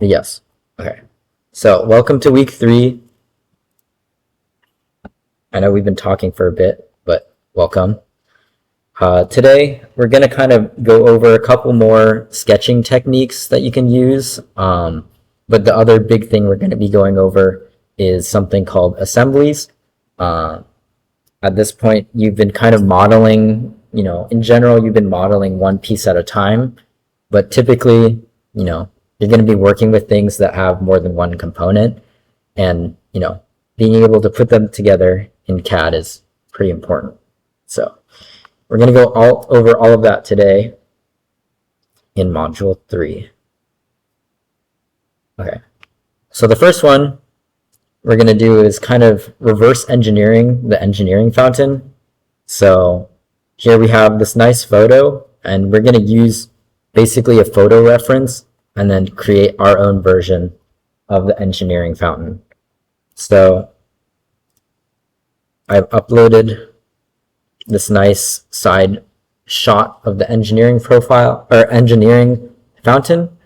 Yes. Okay. So welcome to week 3. I know we've been talking for a bit, but welcome. Today we're going to kind of go over a couple more sketching techniques that you can use. But the other big thing we're going to be going over is something called assemblies. At this point, you've been kind of modeling, in general, you've been modeling one piece at a time. But typically, you're going to be working with things that have more than one component. And, being able to put them together in CAD is pretty important. So we're going to go over all of that today in Module 3. Okay, so the first one we're going to do is kind of reverse engineering the engineering fountain. So here we have this nice photo, and we're going to use basically a photo reference and then create our own version of the engineering fountain. So I've uploaded this nice side shot of the engineering profile or engineering fountain.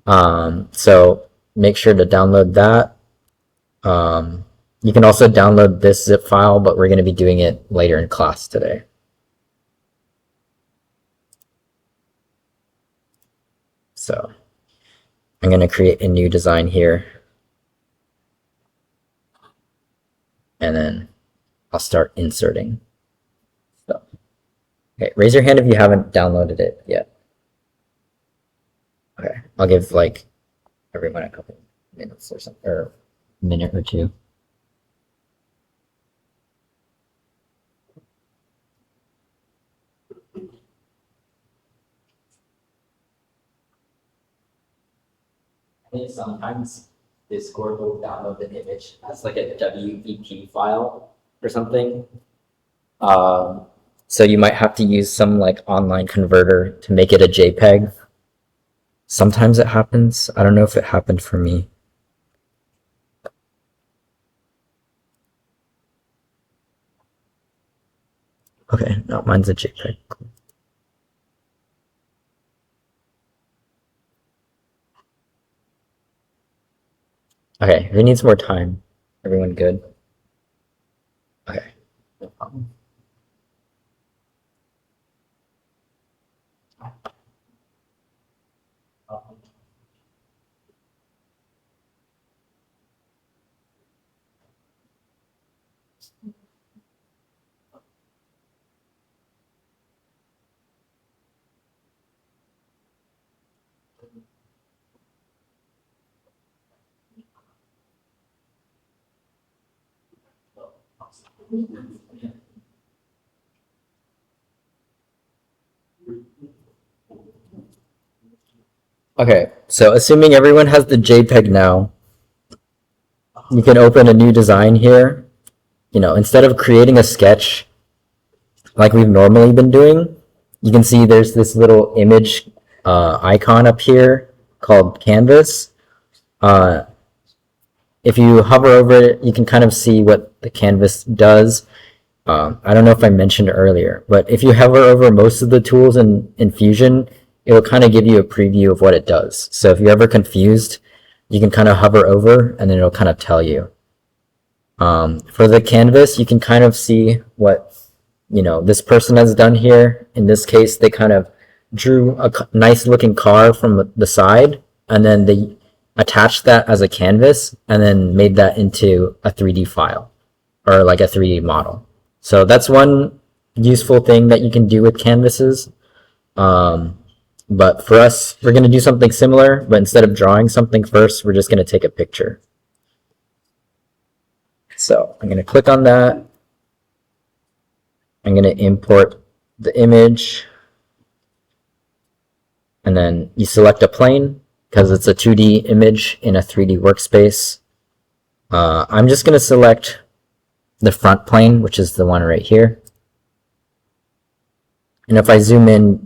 So make sure to download that. You can also download this zip file, but we're going to be doing it later in class today. So I'm going to create a new design here. And then I'll start inserting stuff. Okay, raise your hand if you haven't downloaded it yet. Okay, I'll give like everyone a couple minutes or something, or a minute or two. I think sometimes Discord will download the image as like a WEP file or something. So you might have to use some like online converter to make it a JPEG. Sometimes it happens. I don't know if it happened for me. Okay, no, mine's a JPEG. Okay, who needs more time? Everyone good? Okay, no problem. Okay, so assuming everyone has the JPEG now, you can open a new design here. Instead of creating a sketch like we've normally been doing, you can see there's this little image icon up here called canvas. If you hover over it, you can kind of see what the canvas does. I don't know if I mentioned earlier, but if you hover over most of the tools in Fusion, it will kind of give you a preview of what it does. So if you're ever confused, you can kind of hover over and then it'll kind of tell you. For the canvas, you can kind of see what this person has done here. In this case, they kind of drew a nice looking car from the side, and then they attached that as a canvas and then made that into a 3D file or like a 3D model. So that's one useful thing that you can do with canvases. But for us, we're going to do something similar, but instead of drawing something first, we're just going to take a picture. So I'm going to click on that. I'm going to import the image. And then you select a plane because it's a 2D image in a 3D workspace. I'm just going to select the front plane, which is the one right here. And if I zoom in,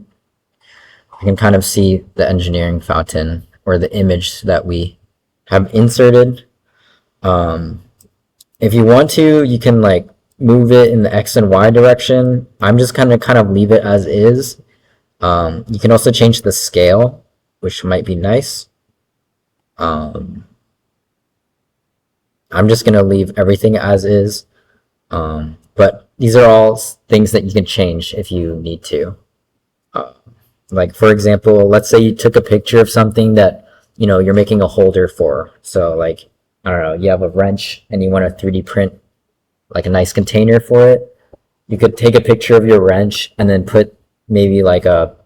you can kind of see the engineering fountain or the image that we have inserted. If you want to, you can like move it in the X and Y direction. I'm just kind of leave it as is. You can also change the scale, which might be nice. I'm just going to leave everything as is. But these are all things that you can change if you need to. Like, for example, let's say you took a picture of something that, you're making a holder for. So, like, I don't know, you have a wrench and you want to 3D print like a nice container for it. You could take a picture of your wrench and then put maybe like a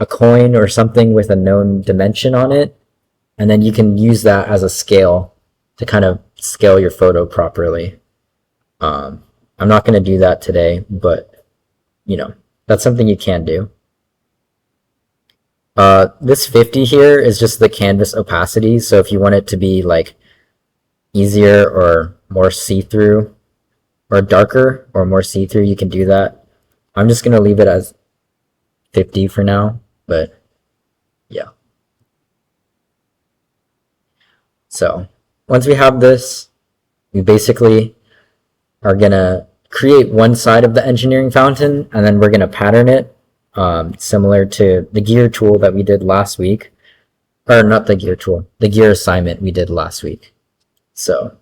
coin or something with a known dimension on it. And then you can use that as a scale to kind of scale your photo properly. I'm not going to do that today, but, that's something you can do. This 50 here is just the canvas opacity. So if you want it to be like easier or more see-through or darker or more see-through, you can do that. I'm just going to leave it as 50 for now, but yeah. So once we have this, we basically are going to create one side of the engineering fountain, and then we're going to pattern it similar to the gear tool that we did last week. Or not the gear tool, the gear assignment we did last week. So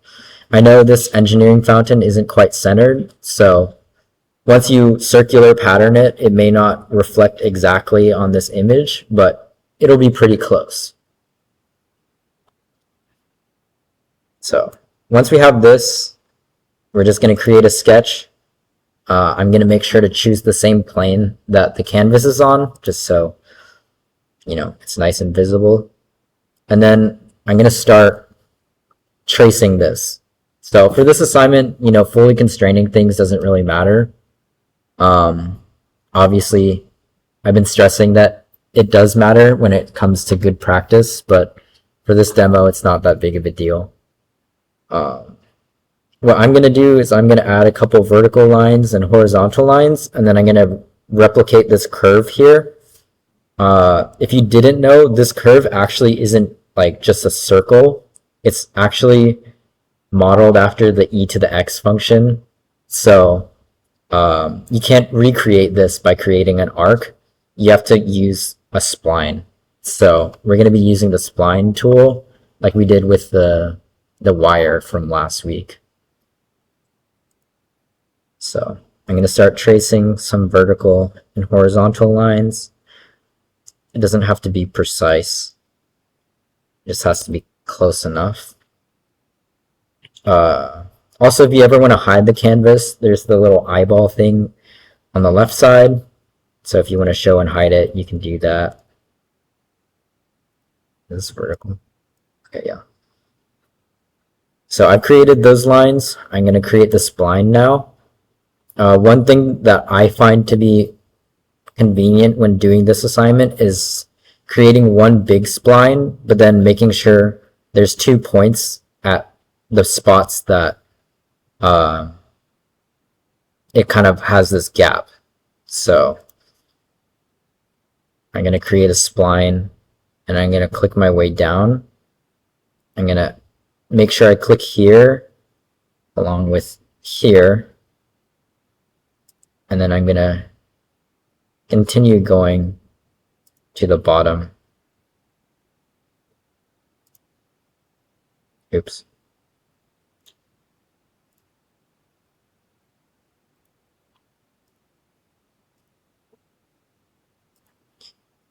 I know this engineering fountain isn't quite centered, so once you circular pattern it, it may not reflect exactly on this image, but it'll be pretty close. So once we have this, we're just going to create a sketch. I'm going to make sure to choose the same plane that the canvas is on, just so, it's nice and visible. And then I'm going to start tracing this. So for this assignment, fully constraining things doesn't really matter. Obviously, I've been stressing that it does matter when it comes to good practice, but for this demo, it's not that big of a deal. What I'm going to do is I'm going to add a couple vertical lines and horizontal lines, and then I'm going to replicate this curve here. If you didn't know, this curve actually isn't like just a circle. It's actually modeled after the e to the x function. So you can't recreate this by creating an arc. You have to use a spline. So we're going to be using the spline tool like we did with the wire from last week. So I'm going to start tracing some vertical and horizontal lines. It doesn't have to be precise. It just has to be close enough. Also, if you ever want to hide the canvas, there's the little eyeball thing on the left side. So if you want to show and hide it, you can do that. This is vertical. Okay, yeah. So I've created those lines. I'm going to create the spline now. One thing that I find to be convenient when doing this assignment is creating one big spline, but then making sure there's 2 points at the spots that it kind of has this gap. So I'm going to create a spline, and I'm going to click my way down. I'm going to make sure I click here along with here. And then I'm going to continue going to the bottom. Oops.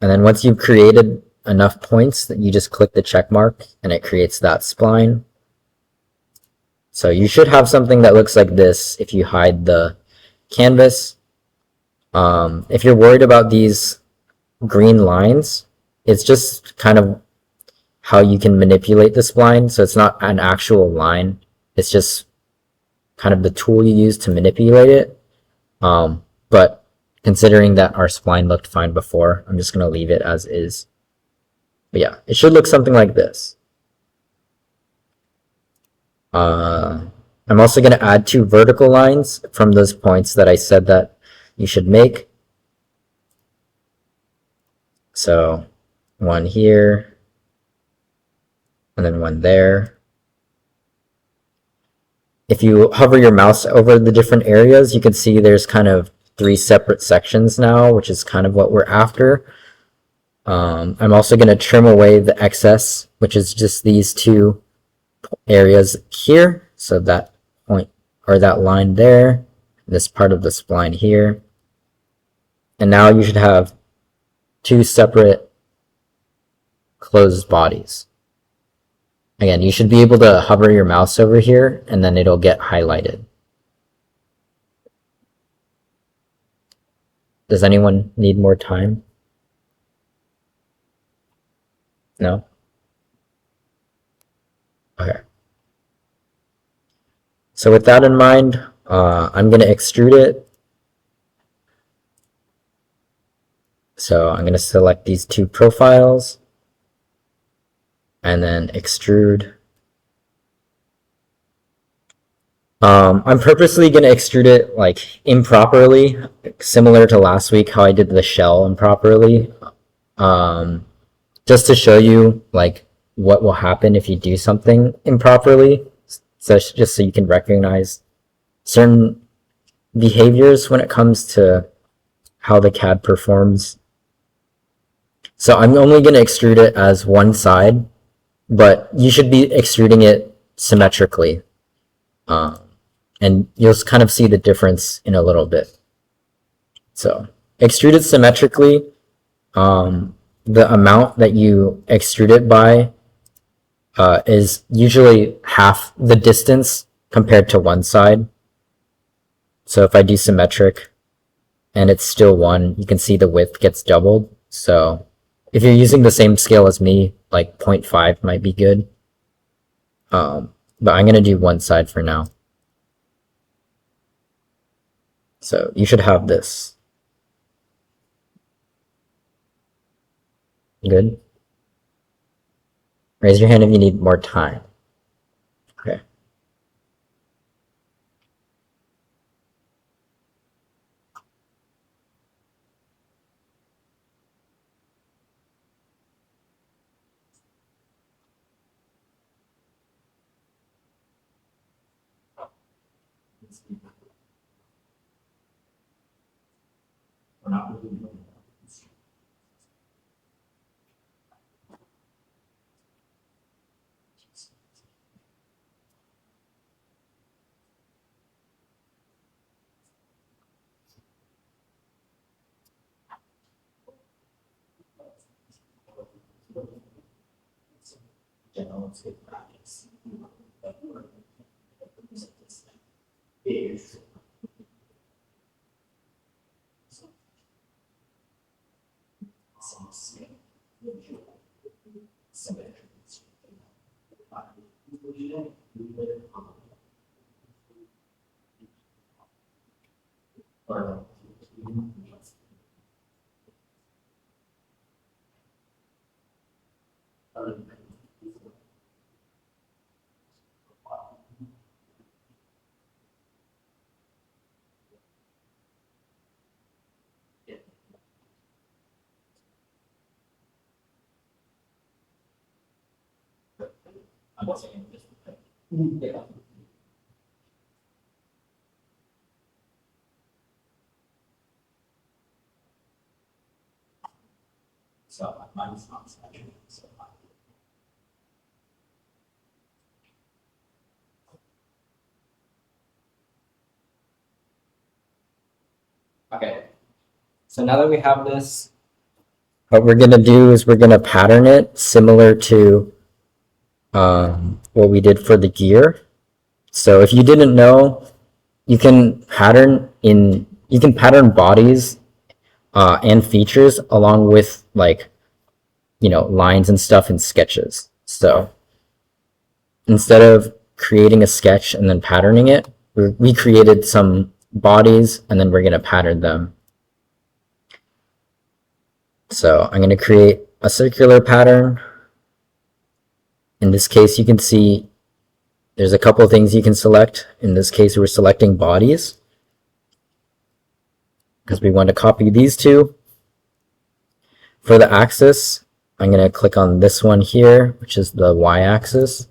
And then once you've created enough points, that you just click the check mark and it creates that spline. So you should have something that looks like this if you hide the canvas. If you're worried about these green lines, it's just kind of how you can manipulate the spline. So it's not an actual line. It's just kind of the tool you use to manipulate it. But considering that our spline looked fine before, I'm just going to leave it as is. But yeah, it should look something like this. I'm also going to add 2 vertical lines from those points that I said that you should make. So one here, and then one there. If you hover your mouse over the different areas, you can see there's kind of 3 separate sections now, which is kind of what we're after. I'm also going to trim away the excess, which is just these two areas here. So that point or that line there, this part of the spline here. And now you should have two separate closed bodies. Again, you should be able to hover your mouse over here and then it'll get highlighted. Does anyone need more time? No? Okay. So with that in mind, I'm going to extrude it. So I'm going to select these two profiles and then extrude. I'm purposely going to extrude it like improperly, similar to last week how I did the shell improperly, just to show you like what will happen if you do something improperly. So just so you can recognize certain behaviors when it comes to how the CAD performs. So I'm only going to extrude it as one side, but you should be extruding it symmetrically. And you'll kind of see the difference in a little bit. So extrude it symmetrically. The amount that you extrude it by is usually half the distance compared to one side. So if I do symmetric and it's still one, you can see the width gets doubled. So if you're using the same scale as me, like 0.5 might be good. But I'm going to do one side for now. So you should have this. Good? Raise your hand if you need more time. Okay. Okay. So now that we have this, what we're going to do is we're going to pattern it similar to what we did for the gear. So if you didn't know, you can pattern bodies and features along with like, you know, lines and stuff in sketches. So instead of creating a sketch and then patterning it, we created some bodies and then we're going to pattern them. So I'm going to create a circular pattern. In this case, you can see there's a couple of things you can select. In this case, we're selecting bodies because we want to copy these two. For the axis, I'm going to click on this one here, which is the y-axis.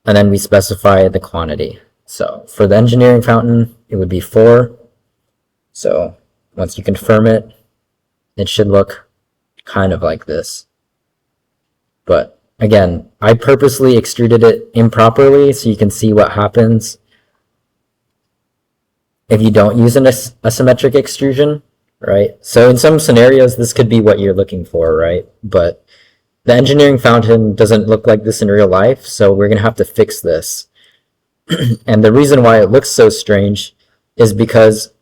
And then we specify the quantity. So for the engineering fountain, it would be 4. So once you confirm it, it should look kind of like this. But again, I purposely extruded it improperly so you can see what happens if you don't use an asymmetric extrusion, right? So in some scenarios, this could be what you're looking for, right? But the engineering fountain doesn't look like this in real life, so we're going to have to fix this. And the reason why it looks so strange is because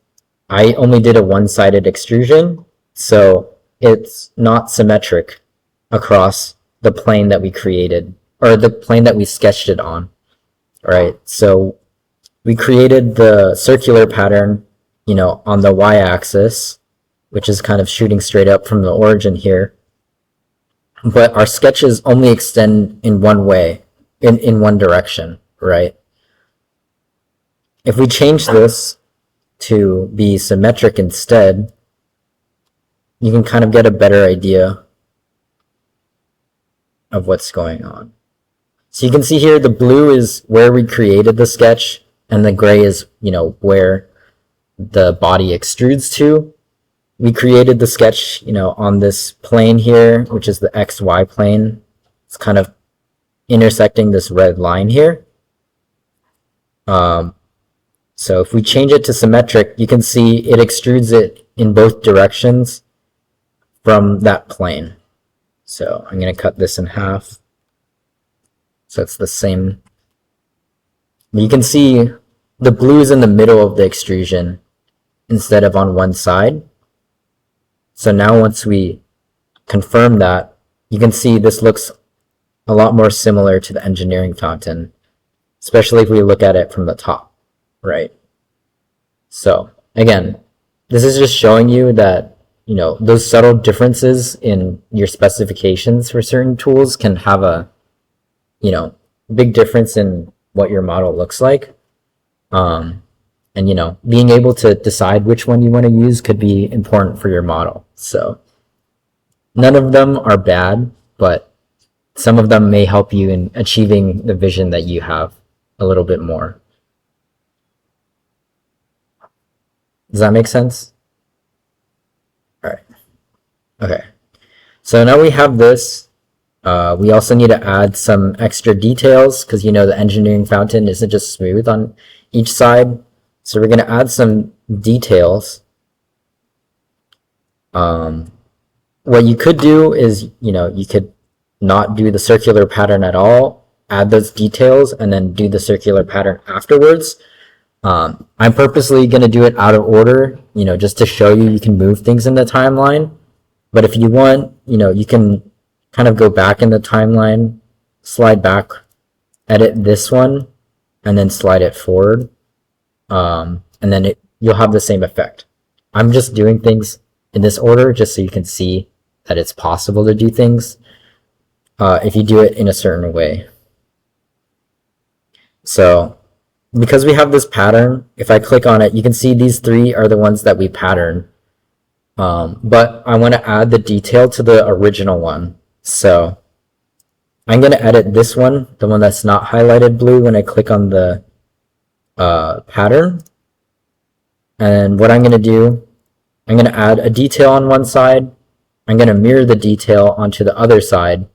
I only did a one-sided extrusion, so it's not symmetric across the plane that we created, or the plane that we sketched it on, right? So we created the circular pattern, you know, on the y-axis, which is kind of shooting straight up from the origin here. But our sketches only extend in one way, in one direction, right? If we change this to be symmetric instead, you can kind of get a better idea of what's going on. So you can see here the blue is where we created the sketch, and the gray is, you know, where the body extrudes to. We created the sketch, you know, on this plane here, which is the XY plane. It's kind of intersecting this red line here. So if we change it to symmetric, you can see it extrudes it in both directions from that plane. So I'm going to cut this in half. So it's the same. You can see the blue is in the middle of the extrusion instead of on one side. So now once we confirm that, you can see this looks a lot more similar to the engineering fountain, especially if we look at it from the top, right? So again, this is just showing you that, you know, those subtle differences in your specifications for certain tools can have a, you know, big difference in what your model looks like. And, you know, being able to decide which one you want to use could be important for your model. So none of them are bad, but some of them may help you in achieving the vision that you have a little bit more. Does that make sense? All right. Okay. So now we have this. We also need to add some extra details because, you know, the engineering fountain isn't just smooth on each side. So we're going to add some details. What you could do is, you know, you could not do the circular pattern at all, add those details, and then do the circular pattern afterwards. I'm purposely going to do it out of order, you know, just to show you can move things in the timeline. But if you want, you know, you can kind of go back in the timeline, slide back, edit this one, and then slide it forward. And then you'll have the same effect. I'm just doing things in this order just so you can see that it's possible to do things if you do it in a certain way. So because we have this pattern, if I click on it, you can see these three are the ones that we pattern. But I want to add the detail to the original one. So I'm going to edit this one, the one that's not highlighted blue, when I click on the pattern. And what I'm going to do, I'm going to add a detail on one side. I'm going to mirror the detail onto the other side.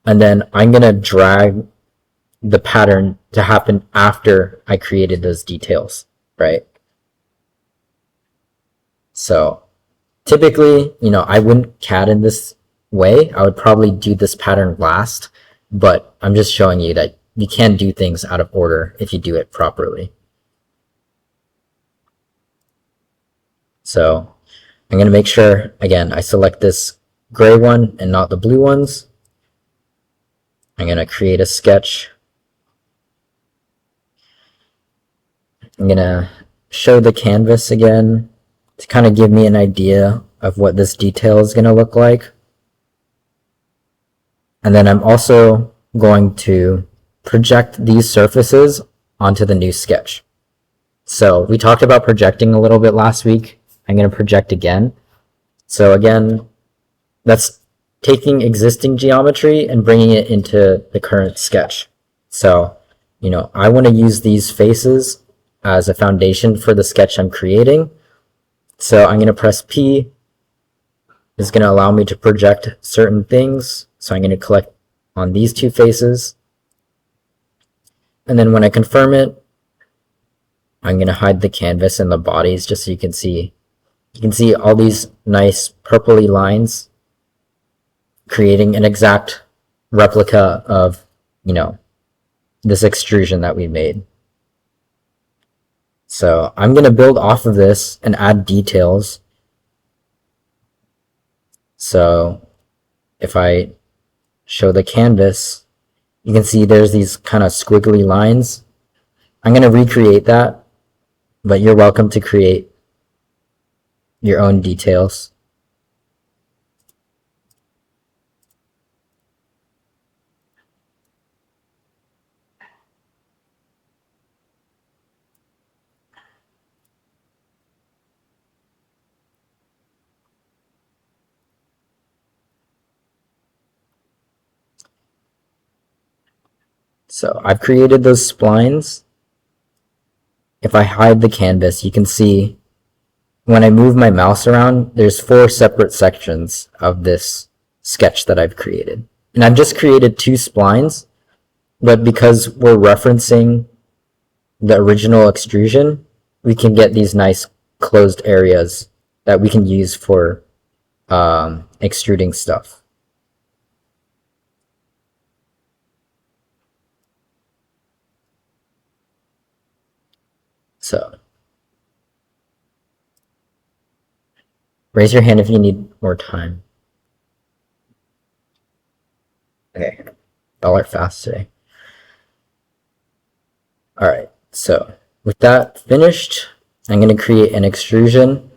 And then I'm going to drag the pattern to happen after I created those details, right? So typically, you know, I wouldn't CAD in this way. I would probably do this pattern last, but I'm just showing you that you can do things out of order if you do it properly. So I'm going to make sure, again, I select this gray one and not the blue ones. I'm going to create a sketch. I'm going to show the canvas again to kind of give me an idea of what this detail is going to look like. And then I'm also going to project these surfaces onto the new sketch. So we talked about projecting a little bit last week. I'm going to project again. So again, that's taking existing geometry and bringing it into the current sketch. So, you know, I want to use these faces as a foundation for the sketch I'm creating. So I'm going to press P, is going to allow me to project certain things. So I'm going to click on these two faces. And then when I confirm it, I'm going to hide the canvas and the bodies just so you can see. You can see all these nice purpley lines creating an exact replica of, you know, this extrusion that we made. So I'm going to build off of this and add details. So if I show the canvas, you can see there's these kind of squiggly lines. I'm going to recreate that, but you're welcome to create your own details. So I've created those splines. If I hide the canvas, you can see when I move my mouse around, there's 4 separate sections of this sketch that I've created. And I've just created 2 splines, but because we're referencing the original extrusion, we can get these nice closed areas that we can use for extruding stuff. So raise your hand if you need more time. Okay, y'all are fast today. All right, so with that finished, I'm going to create an extrusion.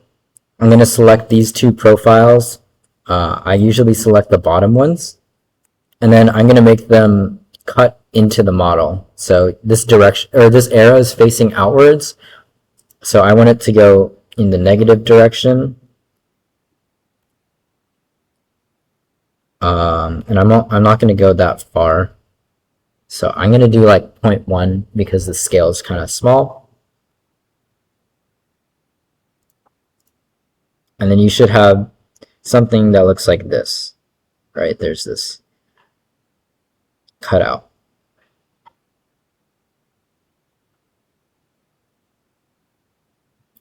I'm going to select these 2 profiles. I usually select the bottom ones, and then I'm going to make them cut into the model. So this direction, or this arrow is facing outwards, so I want it to go in the negative direction. And I'm not going to go that far. So I'm going to do like 0.1 because the scale is kind of small. And then you should have something that looks like this, right? There's this cutout.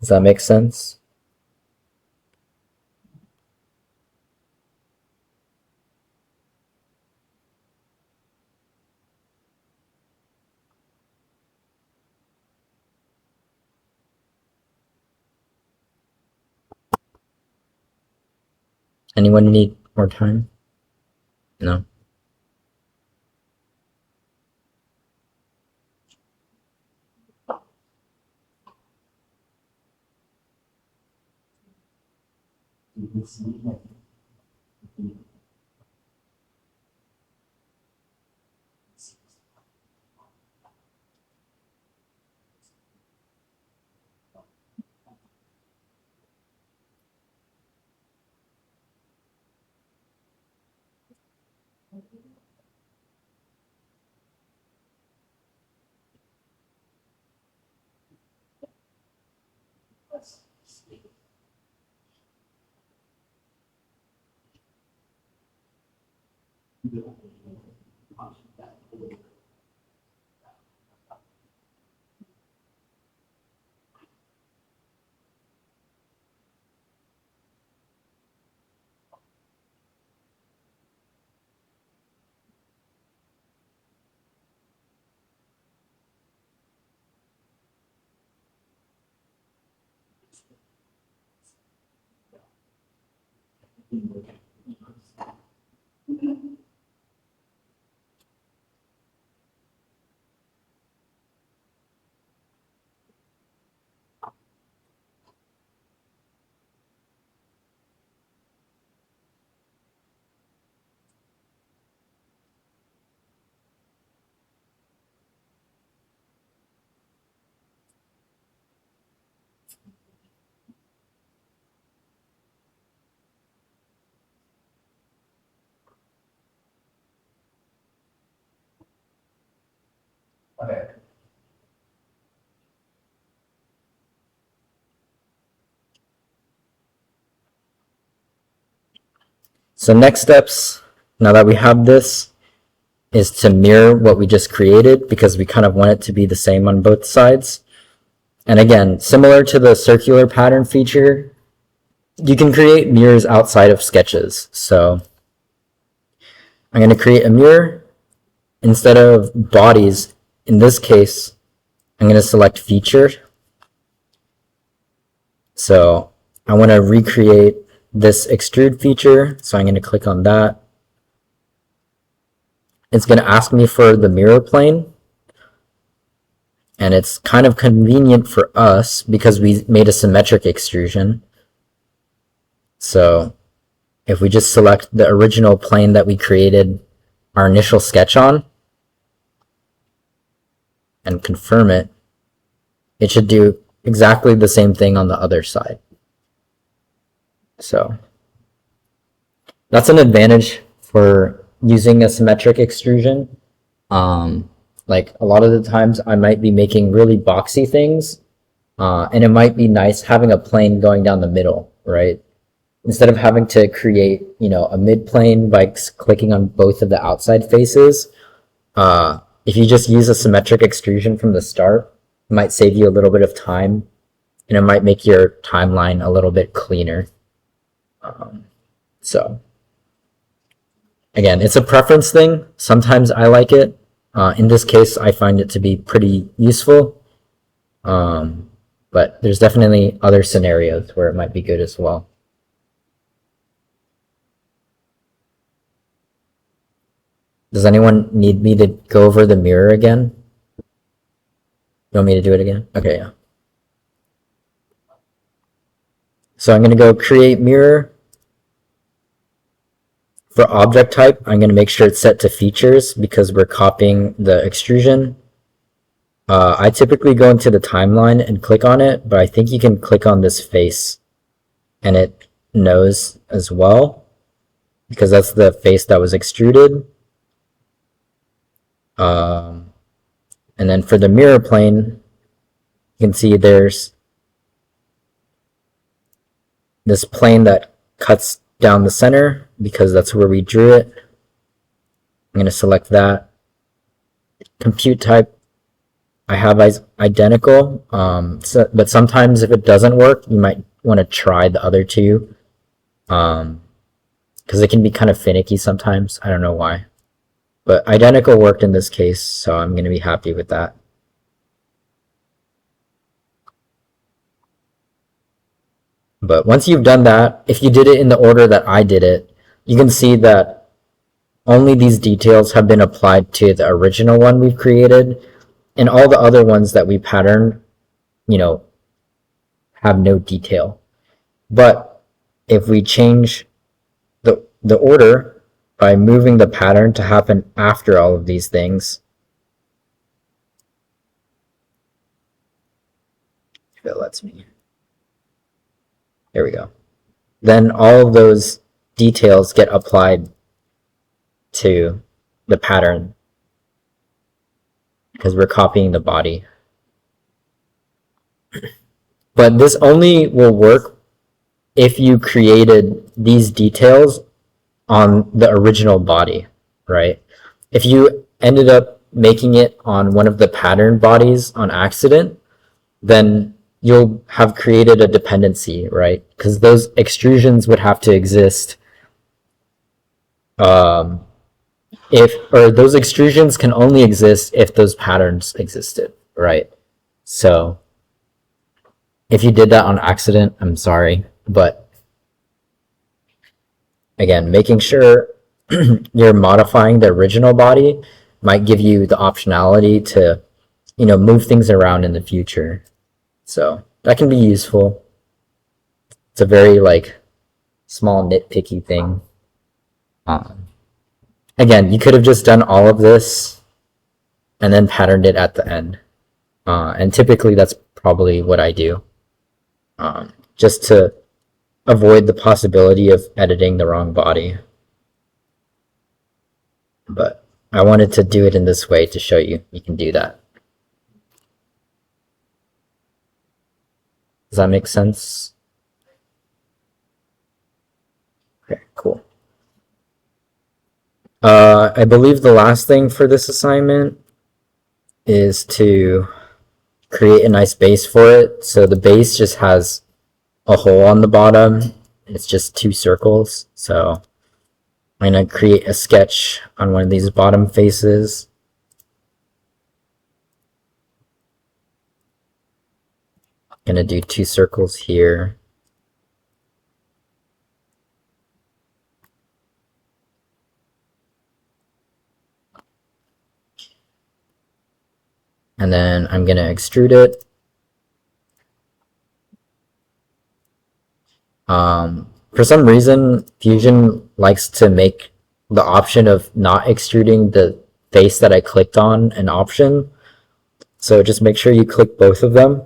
Does that make sense? Anyone need more time? No? So next steps, now that we have this, is to mirror what we just created because we kind of want it to be the same on both sides. And again, similar to the circular pattern feature, you can create mirrors outside of sketches. So I'm going to create a mirror. Instead of bodies, in this case, I'm going to select feature. So I want to recreate this extrude feature. So I'm going to click on that. It's going to ask me for the mirror plane. And it's kind of convenient for us because we made a symmetric extrusion. So if we just select the original plane that we created our initial sketch on and confirm it, it should do exactly the same thing on the other side. So that's an advantage for using a symmetric extrusion. Like a lot of the times I might be making really boxy things, and it might be nice having a plane going down the middle, right? Instead of having to create, a mid plane by clicking on both of the outside faces, if you just use a symmetric extrusion from the start, it might save you a little bit of time, and it might make your timeline a little bit cleaner. So again, it's a preference thing. Sometimes I like it. In this case, I find it to be pretty useful. But there's definitely other scenarios where it might be good as well. Does anyone need me to go over the mirror again? You want me to do it again? Okay, yeah. So I'm going to go create mirror. For object type, I'm going to make sure it's set to features because we're copying the extrusion. I typically go into the timeline and click on it, but I think you can click on this face and it knows as well because that's the face that was extruded. And then for the mirror plane, you can see there's this plane that cuts down the center because that's where we drew it. I'm going to select that. Compute type, I have identical, but sometimes if it doesn't work, you might want to try the other two because it can be kind of finicky sometimes. I don't know why. But identical worked in this case, so I'm going to be happy with that. But once you've done that, if you did it in the order that I did it, you can see that only these details have been applied to the original one we've created, and all the other ones that we patterned, have no detail. But if we change the order by moving the pattern to happen after all of these things, if it lets me, there we go, then all of those details get applied to the pattern because we're copying the body. But this only will work if you created these details on the original body, right? If you ended up making it on one of the pattern bodies on accident, then you'll have created a dependency, right? Because those extrusions would have to exist those extrusions can only exist if those patterns existed, right? So if you did that on accident, I'm sorry, but again, making sure you're modifying the original body might give you the optionality to, move things around in the future. So that can be useful. It's a very small nitpicky thing. Again, you could have just done all of this and then patterned it at the end. And typically that's probably what I do. Just to avoid the possibility of editing the wrong body. But I wanted to do it in this way to show you can do that. Does that make sense? Okay, cool. I believe the last thing for this assignment is to create a nice base for it. So the base just has a hole on the bottom. It's just two circles. So I'm going to create a sketch on one of these bottom faces. I'm going to do two circles here. And then I'm going to extrude it. For some reason, Fusion likes to make the option of not extruding the face that I clicked on an option. So just make sure you click both of them.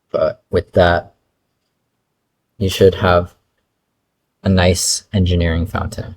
But with that, you should have a nice engineering fountain.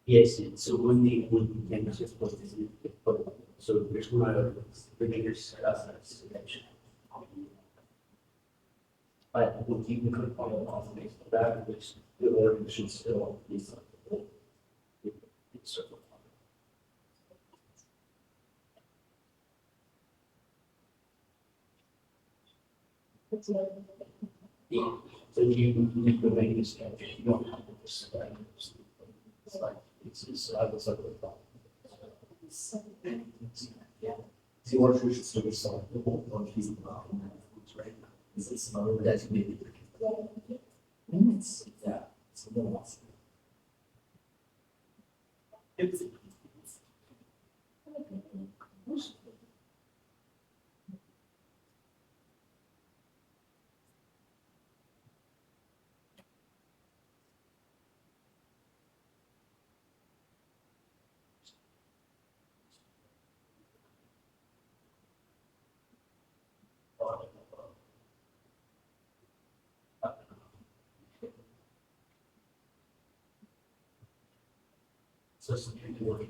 Yes, so when the cameras is supposed to so there's one the biggest selection. But when you can follow off that, which the order should still be something. Yeah, so you can make this, you don't have this. It's like, I was like. Yeah. The order should still be solid, the whole one piece of right? It's not designated. Yeah. It's a little awesome. So some people working.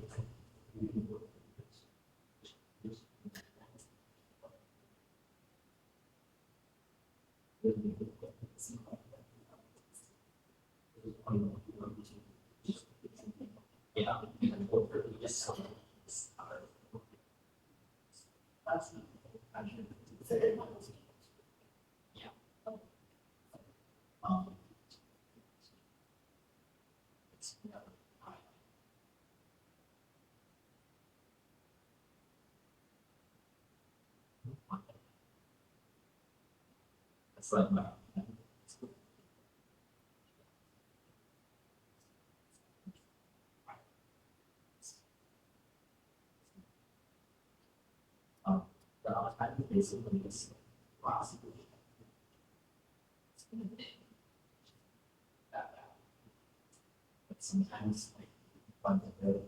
Yeah. Yes. It's like, I think basically it's possible. But sometimes like fundamental.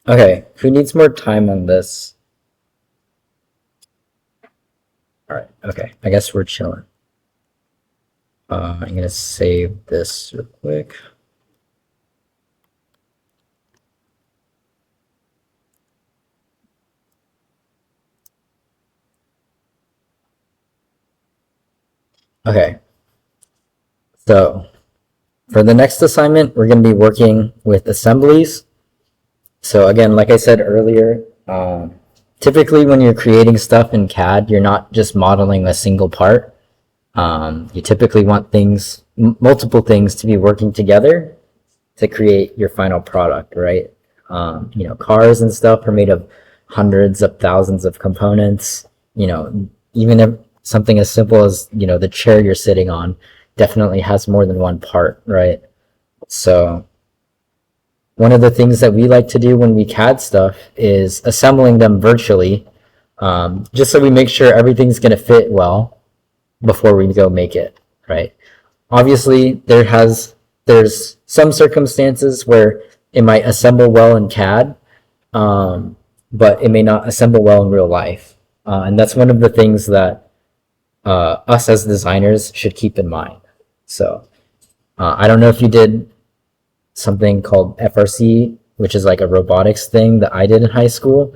Okay, who needs more time on this? All right, okay, I guess we're chilling. I'm gonna save this real quick. Okay, so for the next assignment, we're going to be working with assemblies. So again, like I said earlier, typically when you're creating stuff in CAD, you're not just modeling a single part. You typically want things, multiple things to be working together to create your final product, right? You know, cars and stuff are made of hundreds of thousands of components. You know, even if something as simple as, you know, the chair you're sitting on definitely has more than one part, right? So one of the things that we like to do when we CAD stuff is assembling them virtually, just so we make sure everything's going to fit well before we go make it, right? Obviously, there's some circumstances where it might assemble well in CAD, but it may not assemble well in real life. And that's one of the things that us as designers should keep in mind. So I don't know if you did something called FRC, which is like a robotics thing that I did in high school.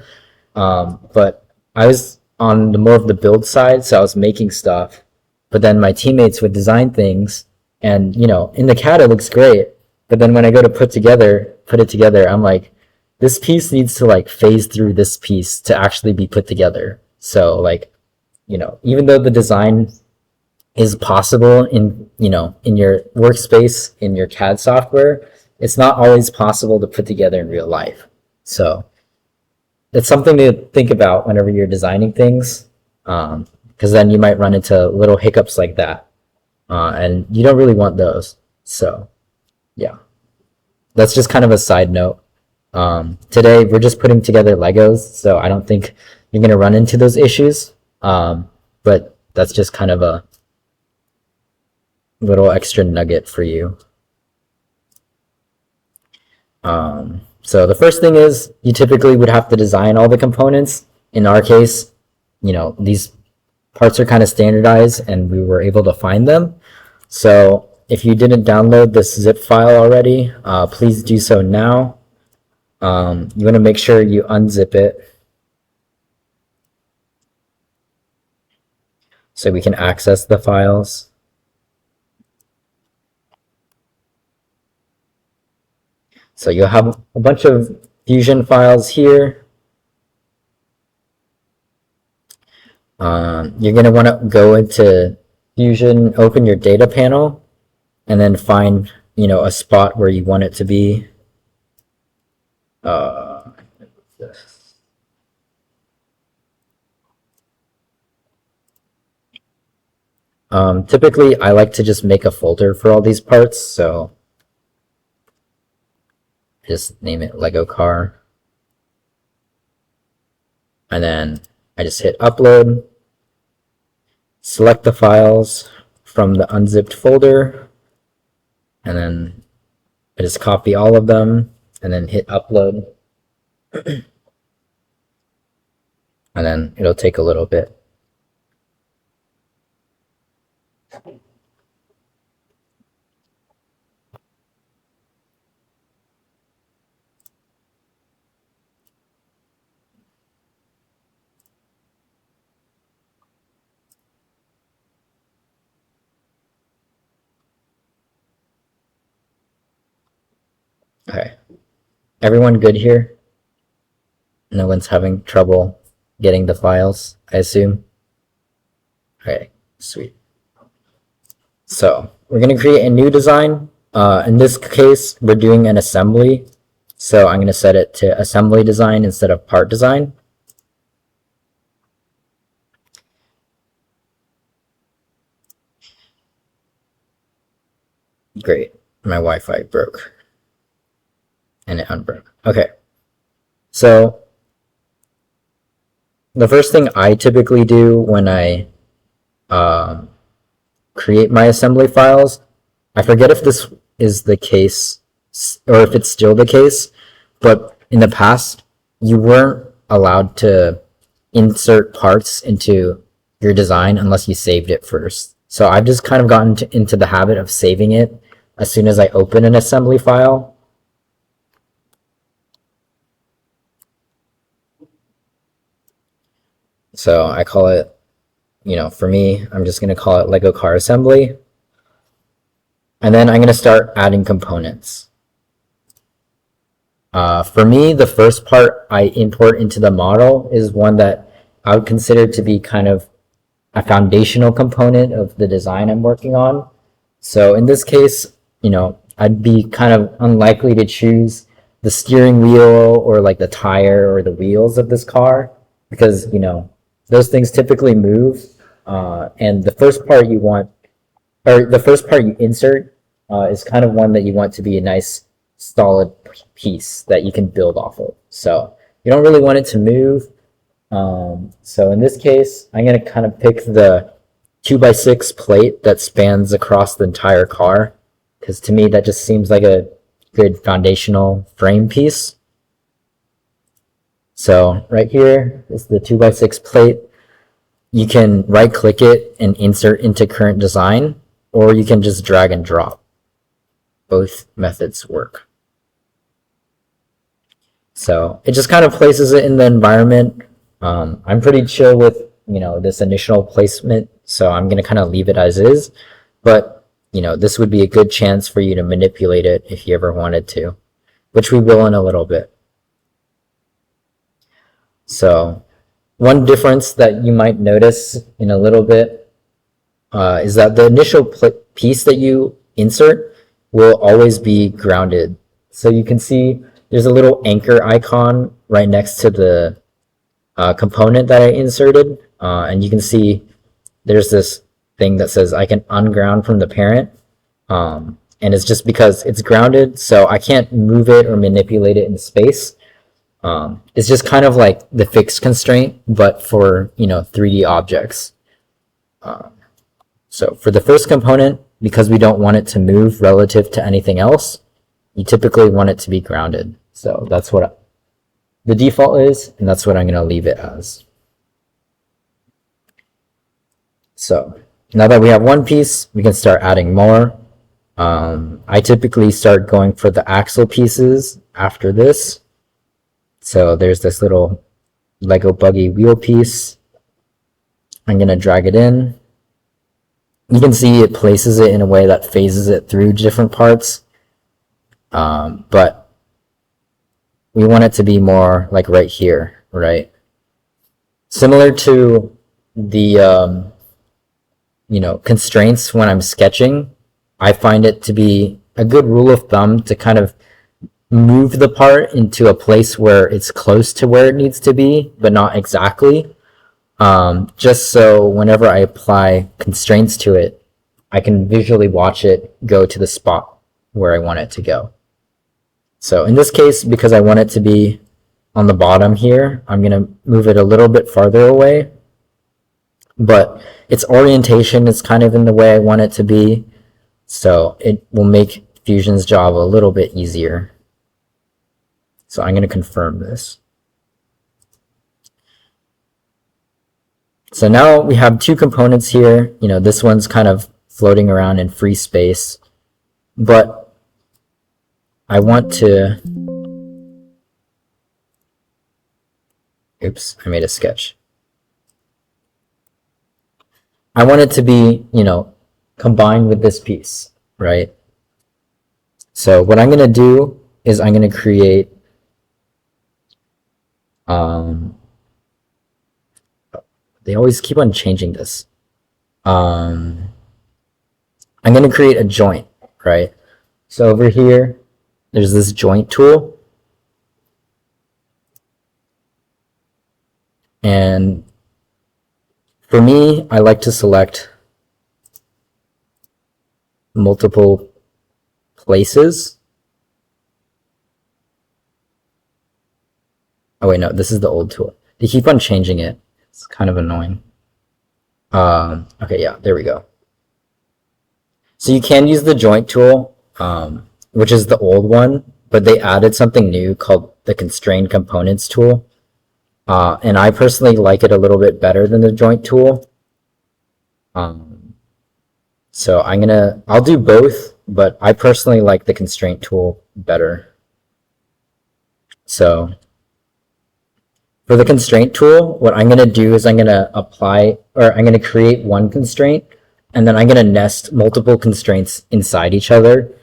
But I was on the more of the build side, so I was making stuff. But then my teammates would design things, and in the CAD it looks great. But then when I go to put it together, I'm like, this piece needs to like phase through this piece to actually be put together. So like, even though the design is possible in your workspace in your CAD software, it's not always possible to put together in real life. So it's something to think about whenever you're designing things, because then you might run into little hiccups like that, and you don't really want those. So yeah, that's just kind of a side note. Today we're just putting together Legos, so I don't think you're gonna run into those issues. But that's just kind of a little extra nugget for you. So the first thing is you typically would have to design all the components. In our case, these parts are kind of standardized and we were able to find them. So if you didn't download this zip file already, please do so now. You want to make sure you unzip it so we can access the files. So you'll have a bunch of Fusion files here. You're going to want to go into Fusion, open your data panel, and then find, a spot where you want it to be. Typically, I like to just make a folder for all these parts, so just name it Lego car. And then I just hit upload, select the files from the unzipped folder, and then I just copy all of them and then hit upload. And then it'll take a little bit. Okay. Everyone good here? No one's having trouble getting the files, I assume? Okay, sweet. So we're going to create a new design. In this case, we're doing an assembly. So I'm going to set it to assembly design instead of part design. Great. My Wi-Fi broke. And it unbroke. Okay. So the first thing I typically do when I create my assembly files, I forget if this is the case or if it's still the case, but in the past, you weren't allowed to insert parts into your design unless you saved it first. So I've just kind of gotten into the habit of saving it as soon as I open an assembly file. So I call it, for me, I'm just going to call it Lego car assembly. And then I'm going to start adding components. For me, the first part I import into the model is one that I would consider to be kind of a foundational component of the design I'm working on. So in this case, I'd be kind of unlikely to choose the steering wheel or like the tire or the wheels of this car because, those things typically move. And the first part you want, or the first part you insert is kind of one that you want to be a nice solid piece that you can build off of. So you don't really want it to move. So in this case, I'm going to kind of pick the 2x6 plate that spans across the entire car, because to me that just seems like a good foundational frame piece. So right here is the 2x6 plate. you can right click it and insert into current design, or you can just drag and drop. Both methods work. So it just kind of places it in the environment. I'm pretty chill with, this initial placement, so I'm going to kind of leave it as is. But, this would be a good chance for you to manipulate it if you ever wanted to, which we will in a little bit. So one difference that you might notice in a little bit is that the initial piece that you insert will always be grounded. So you can see there's a little anchor icon right next to the component that I inserted. And you can see there's this thing that says I can unground from the parent. And it's just because it's grounded, so I can't move it or manipulate it in space. It's just kind of like the fixed constraint, but for 3D objects. So for the first component, because we don't want it to move relative to anything else, you typically want it to be grounded. So that's what the default is, and that's what I'm going to leave it as. So now that we have one piece, we can start adding more. I typically start going for the axle pieces after this. So there's this little Lego buggy wheel piece. I'm going to drag it in. You can see it places it in a way that phases it through different parts. But we want it to be more like right here, right? Similar to the, constraints when I'm sketching, I find it to be a good rule of thumb to kind of move the part into a place where it's close to where it needs to be, but not exactly. Just so whenever I apply constraints to it, I can visually watch it go to the spot where I want it to go. So in this case, because I want it to be on the bottom here, I'm going to move it a little bit farther away. But its orientation is kind of in the way I want it to be. So it will make Fusion's job a little bit easier. So I'm going to confirm this. So now we have two components here. This one's kind of floating around in free space, but I want to, oops, I made a sketch. I want it to be, combined with this piece, right? So what I'm going to do is I'm going to create they always keep on changing this. I'm going to create a joint, right? So over here, there's this joint tool. And for me, I like to select multiple places. Oh wait, no, this is the old tool. They keep on changing it. It's kind of annoying. Okay, yeah, there we go. So you can use the joint tool, which is the old one, but they added something new called the constrained components tool. And I personally like it a little bit better than the joint tool. So I'll do both, but I personally like the constraint tool better. So for the constraint tool, what I'm going to do is I'm going to create one constraint, and then I'm going to nest multiple constraints inside each other.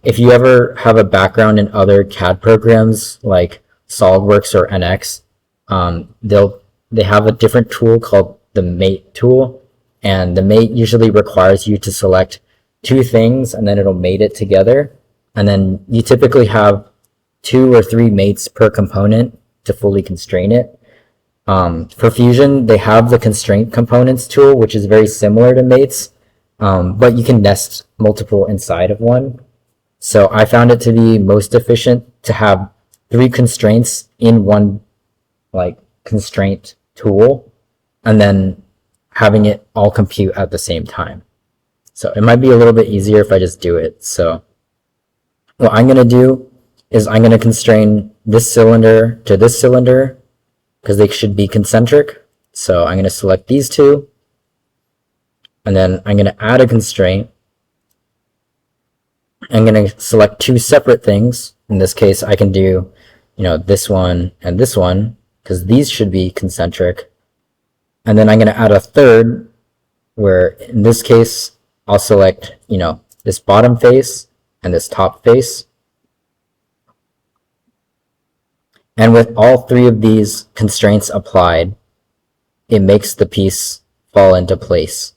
If you ever have a background in other CAD programs like SolidWorks or NX, they have a different tool called the mate tool, and the mate usually requires you to select two things and then it'll mate it together. And then you typically have 2 or 3 mates per component to fully constrain it. For Fusion, they have the constraint components tool, which is very similar to mates, but you can nest multiple inside of one. So I found it to be most efficient to have 3 constraints in one constraint tool, and then having it all compute at the same time. So it might be a little bit easier if I just do it. So what I'm going to do is I'm going to constrain this cylinder to this cylinder because they should be concentric. So I'm going to select these two, and then I'm going to add a constraint. I'm going to select two separate things. In this case, I can do, this one and this one, because these should be concentric. And then I'm going to add a third, where in this case, I'll select, this bottom face and this top face. And with all three of these constraints applied, it makes the piece fall into place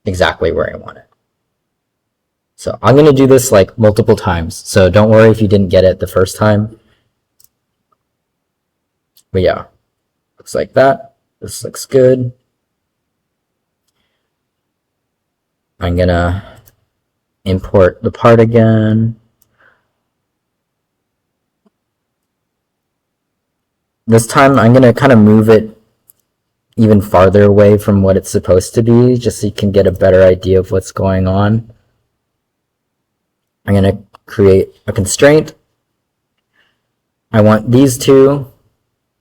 exactly where I want it. So I'm going to do this like multiple times. So don't worry if you didn't get it the first time. But yeah, looks like that. This looks good. I'm going to import the part again. This time I'm going to kind of move it even farther away from what it's supposed to be, just so you can get a better idea of what's going on. I'm going to create a constraint. I want these two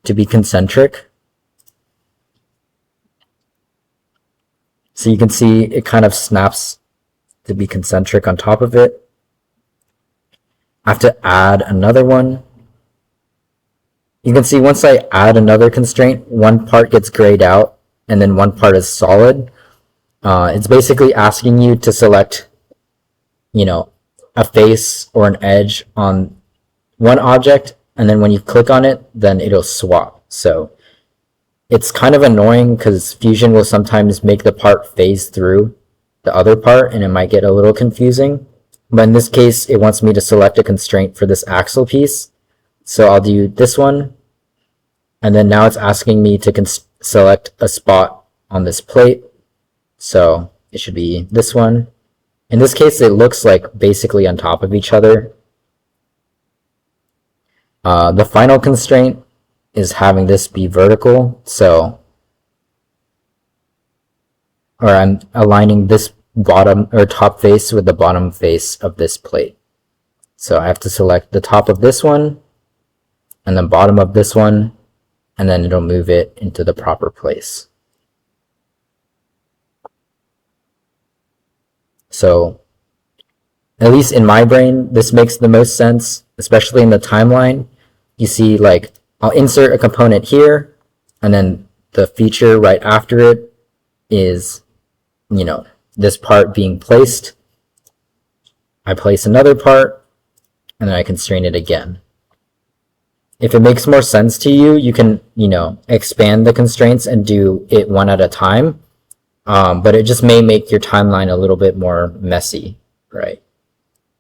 to be concentric. So you can see it kind of snaps to be concentric on top of it. I have to add another one. You can see once I add another constraint, one part gets grayed out and then one part is solid. It's basically asking you to select, a face or an edge on one object, and then when you click on it, then it'll swap. So it's kind of annoying because Fusion will sometimes make the part phase through the other part, and it might get a little confusing. But in this case, it wants me to select a constraint for this axle piece. So I'll do this one, and then now it's asking me to select a spot on this plate. So it should be this one. In this case, it looks like basically on top of each other. The final constraint is having this be vertical, or I'm aligning this bottom or top face with the bottom face of this plate. So I have to select the top of this one, and then bottom of this one, and then it'll move it into the proper place. So at least in my brain, this makes the most sense, especially in the timeline. You see, like, I'll insert a component here, and then the feature right after it is, this part being placed. I place another part, and then I constrain it again. If it makes more sense to you, you can, expand the constraints and do it one at a time. But it just may make your timeline a little bit more messy, right?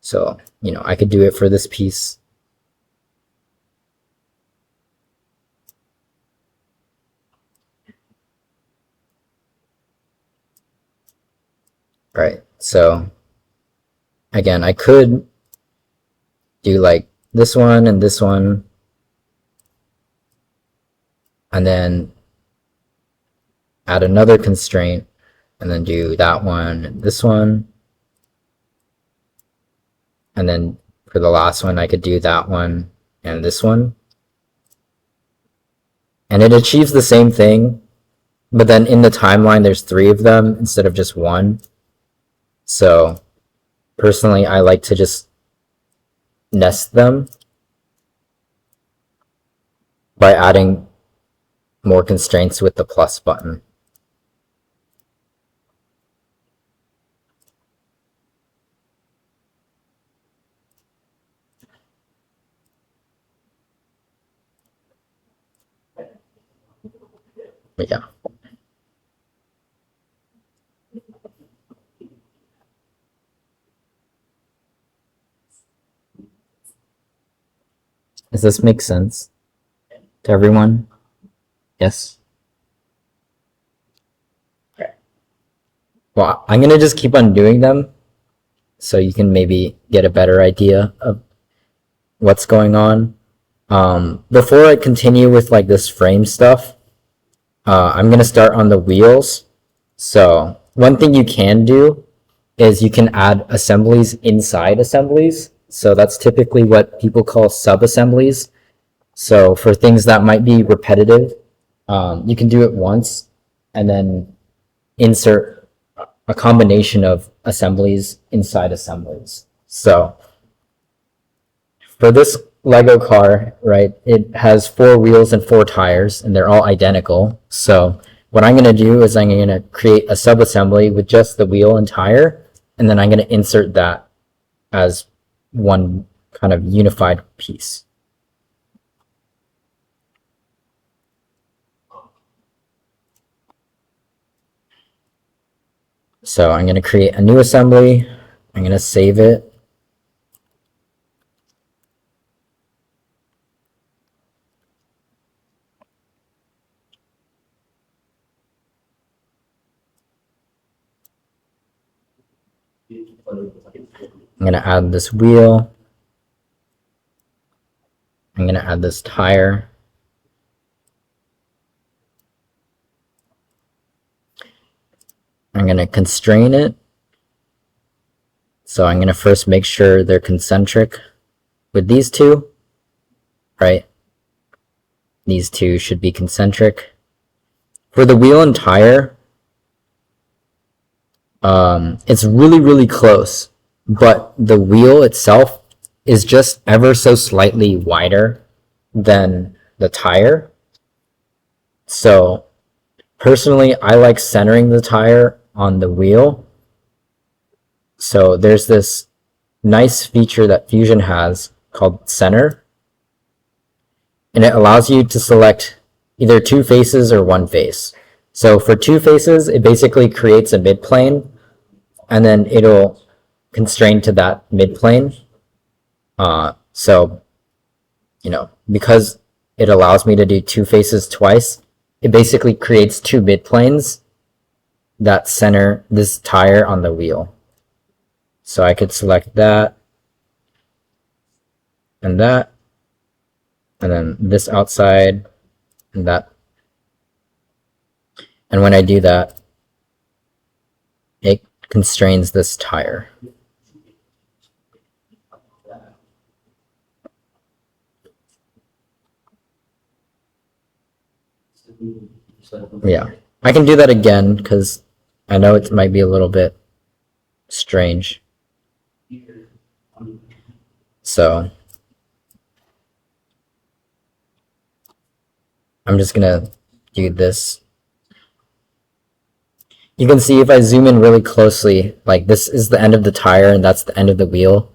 So, I could do it for this piece. Right, so again, I could do like this one and this one, and then add another constraint, and then do that one and this one. And then for the last one, I could do that one and this one. And it achieves the same thing, but then in the timeline, there's 3 of them instead of just 1. So personally, I like to just nest them by adding more constraints with the plus button. But yeah. Does this make sense to everyone? Yes? Okay. Well, I'm going to just keep on doing them so you can maybe get a better idea of what's going on. Before I continue with like this frame stuff, I'm going to start on the wheels. So one thing you can do is you can add assemblies inside assemblies. So that's typically what people call sub-assemblies. So for things that might be repetitive, You can do it once and then insert a combination of assemblies inside assemblies. So for this Lego car, right, it has 4 wheels and 4 tires, and they're all identical. So what I'm going to do is I'm going to create a sub-assembly with just the wheel and tire, and then I'm going to insert that as one kind of unified piece. So I'm going to create a new assembly. I'm going to save it. I'm going to add this wheel. I'm going to add this tire. I'm going to constrain it. So I'm going to first make sure they're concentric with these two, right? These two should be concentric. For the wheel and tire, it's really, really close, but the wheel itself is just ever so slightly wider than the tire. So personally, I like centering the tire on the wheel. So there's this nice feature that Fusion has called center, and it allows you to select either 2 faces or 1 face. So for 2 faces, it basically creates a midplane, and then it'll constrain to that midplane. So, because it allows me to do 2 faces twice, it basically creates 2 midplanes that center this tire on the wheel. So I could select that, and then this outside, and that. And when I do that, it constrains this tire. Yeah, I can do that again because I know it might be a little bit strange. So I'm just gonna do this. You can see if I zoom in really closely, like this is the end of the tire and that's the end of the wheel.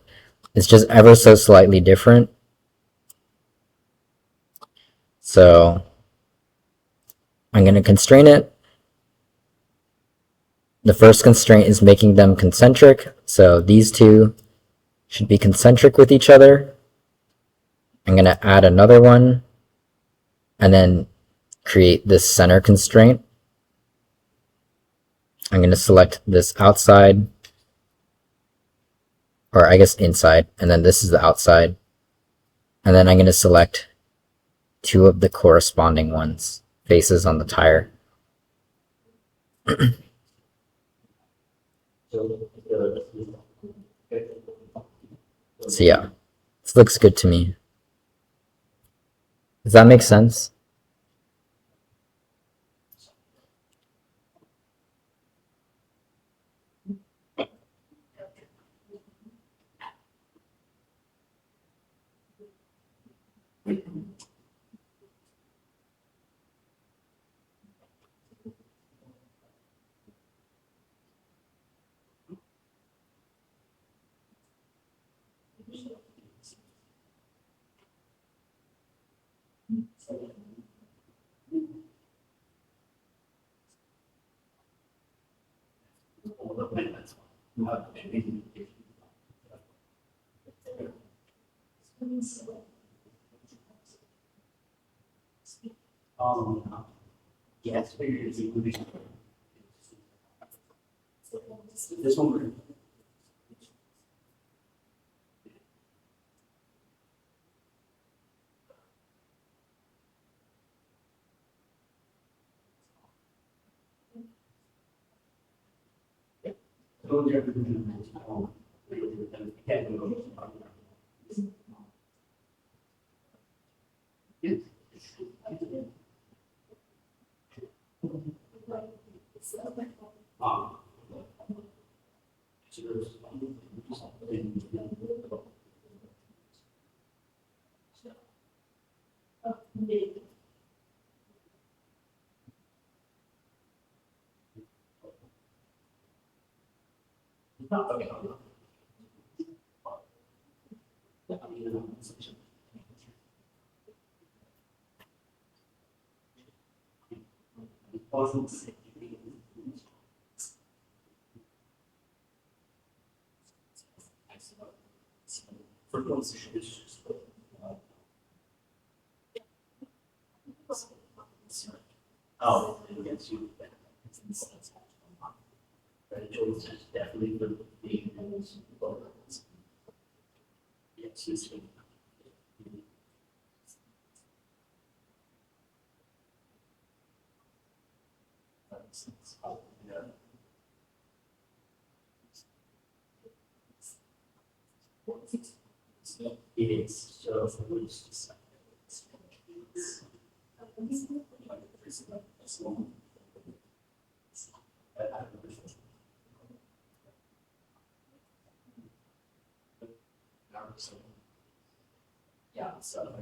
It's just ever so slightly different. So I'm gonna constrain it. The first constraint is making them concentric. So these two should be concentric with each other. I'm gonna add another one and then create this center constraint. I'm going to select this outside, or I guess inside, and then this is the outside. And then I'm going to select 2 of the corresponding ones, faces on the tire. So yeah, this looks good to me. Does that make sense? Yes. This one. Um, so there's something. Oh, against you. Definitely the being. Yes, it's. It is, so. Yeah, so.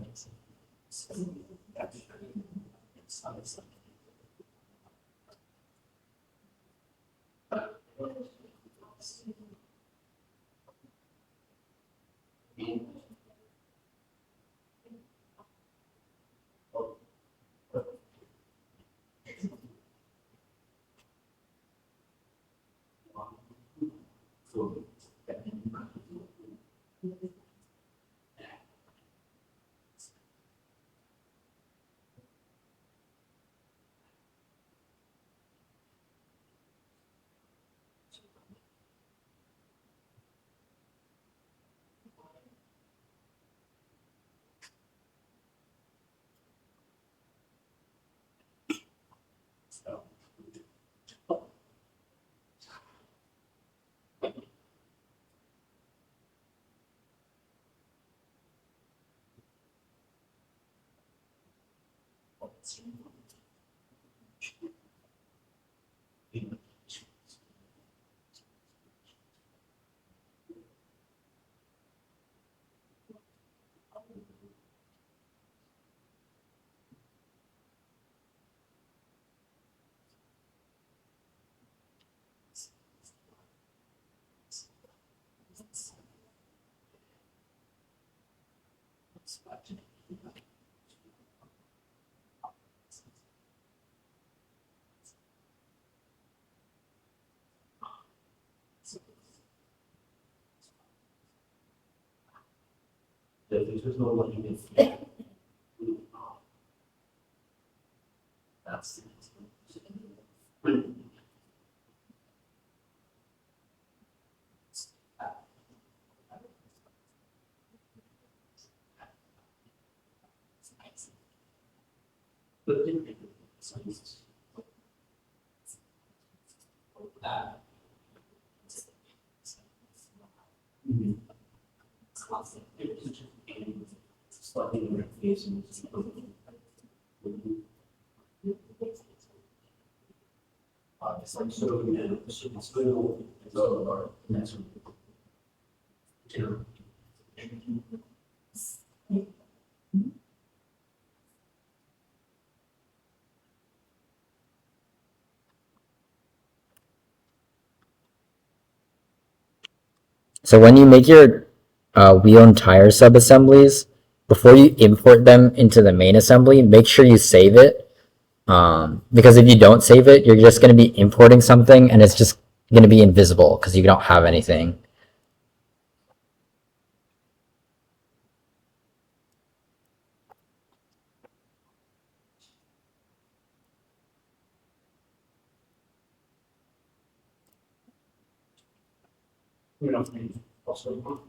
There's no one you can. That's. But then. So, yeah, it's good. That's. So when you make your wheel and tire sub-assemblies, before you import them into the main assembly, make sure you save it. Because if you don't save it, you're just going to be importing something and it's just going to be invisible because you don't have anything. You know, also.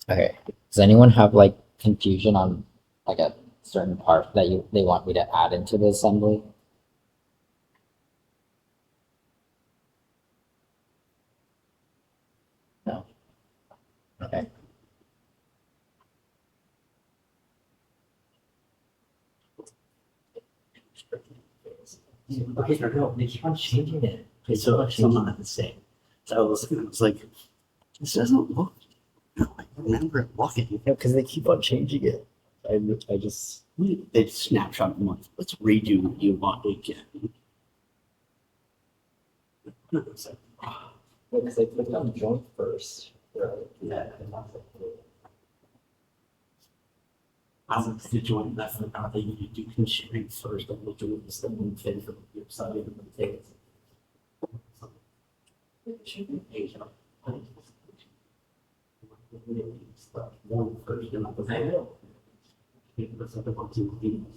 Okay. Does anyone have like confusion on like a certain part that they want me to add into the assembly? No. Okay. Okay, no, they keep on changing it. So it's still not the same. So I was like, this doesn't look. No, I remember it looking. Because they keep on changing it. I just They snapshot them. Let's redo what you want again. It's like, because they clicked on joint first. Right? yeah. I was the joint left and now they need to do constraint first, but the joint is the one thing for the side of the table. One first and not the other. That's the one to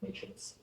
Matrix.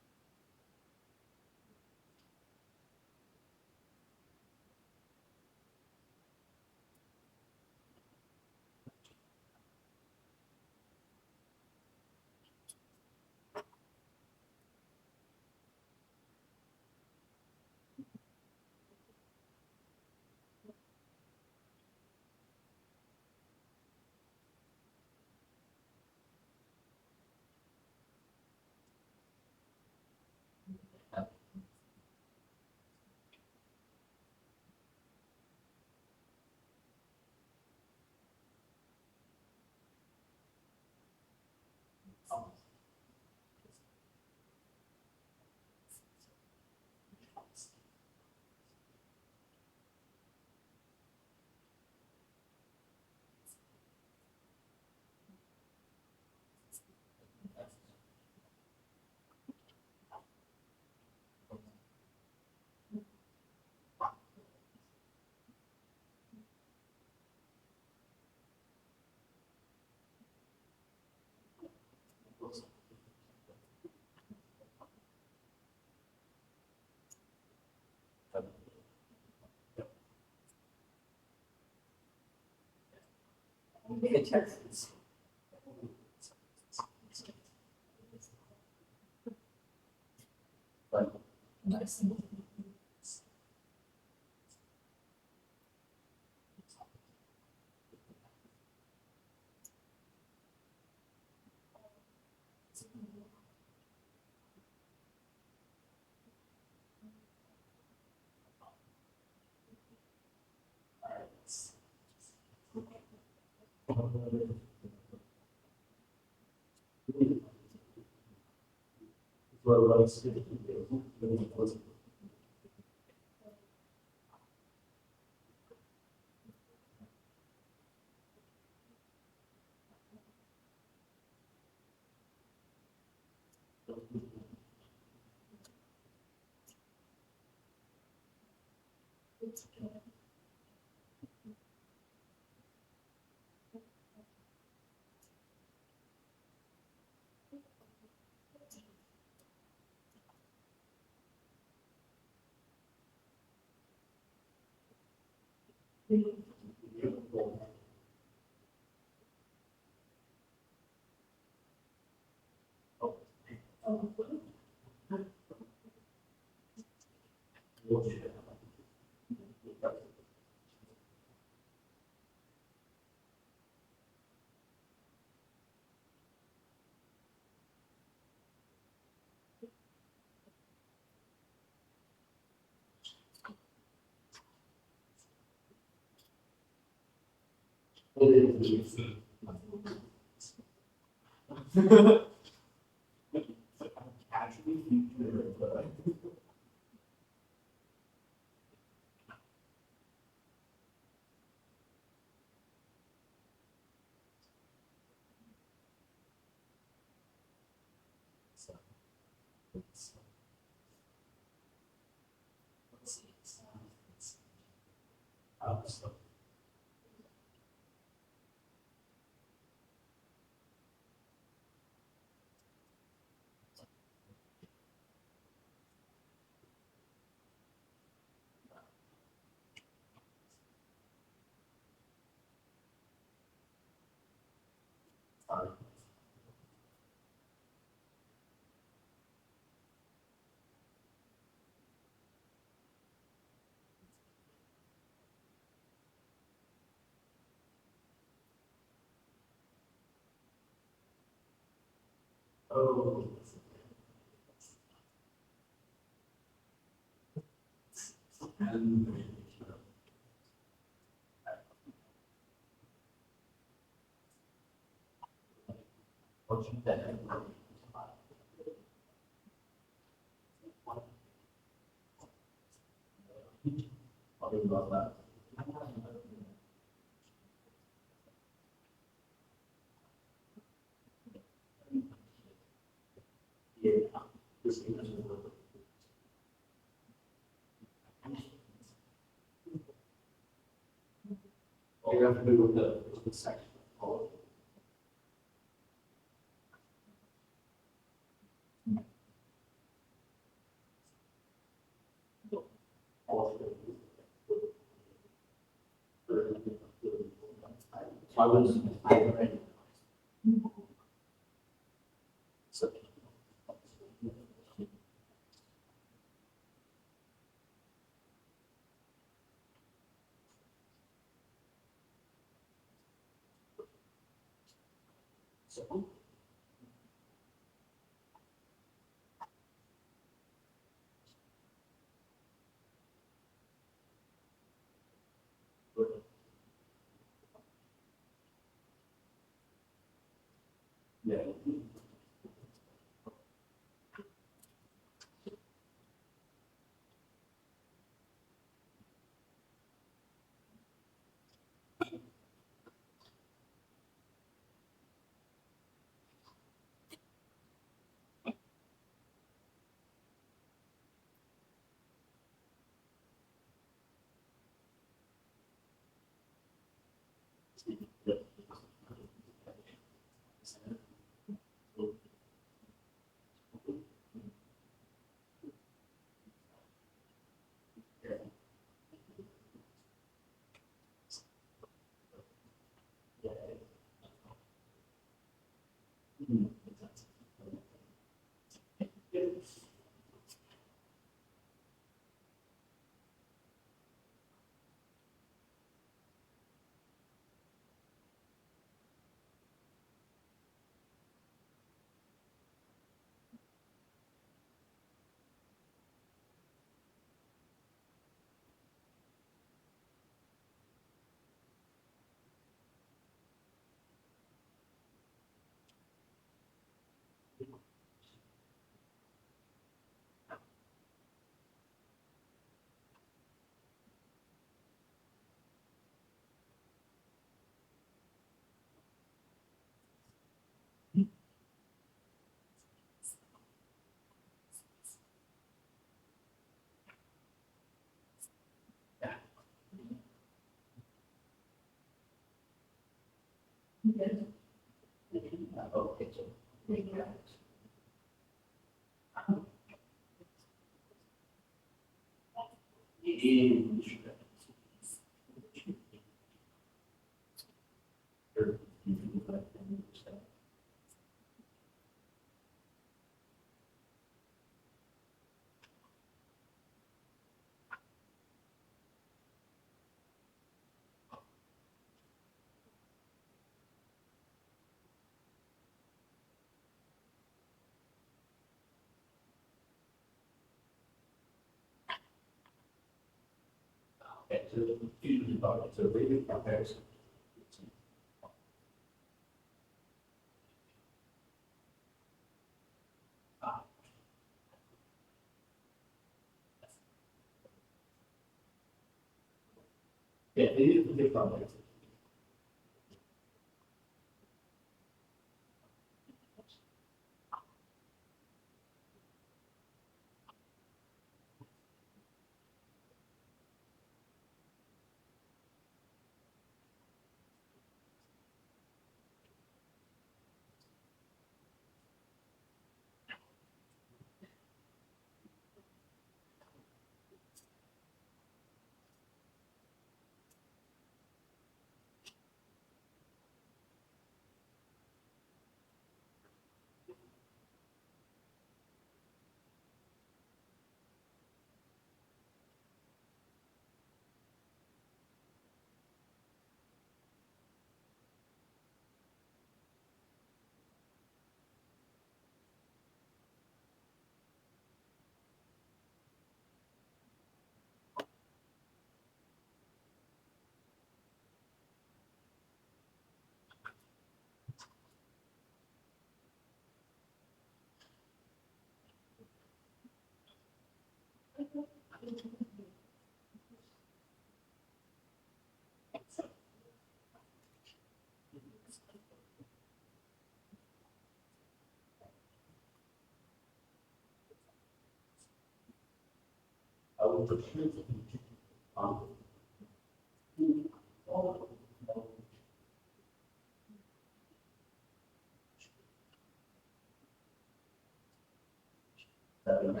So,